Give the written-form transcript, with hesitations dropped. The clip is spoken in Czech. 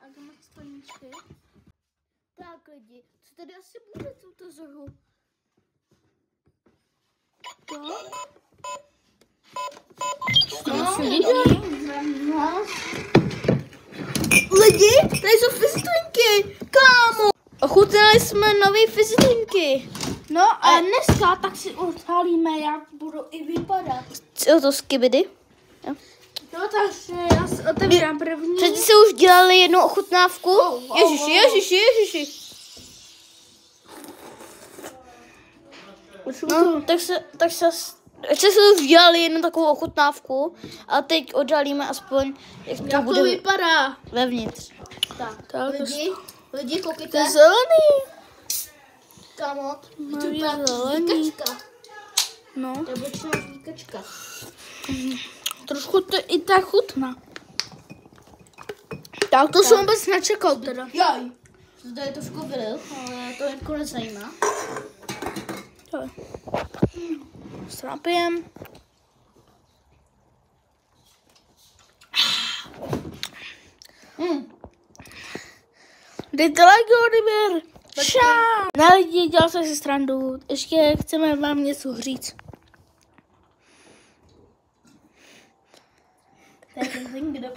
A kde máš skleničky? Tak lidi, co tady asi bude v tomto zoru? To? No. Lidi, tady jsou fizetlinky, kámo. Ochutnali jsme nové fizetlinky. No a dneska tak si odhalíme, jak budou i vypadat. Co to skibidi? No takže já si otevírám první. Předtím se už dělali jednu ochutnávku. Ježiši. No, tak se už dělali jednu takovou ochutnávku a teď odhalíme aspoň, jak to bude vypadá vevnitř. Tak lidi, koukejte. To je zelený. Kámo, to je žvíkačka. No. To je bočná žvíkačka. Trošku to i tak chutná. Tak to jsem vůbec nečekal teda. Jaj. To je trošku vylil, ale to jako nezajímá. Strápijem. Dejte like, odběr. Čau. Na lidi, dělal jsem si srandu. Ještě chceme vám něco říct. Tak ten kde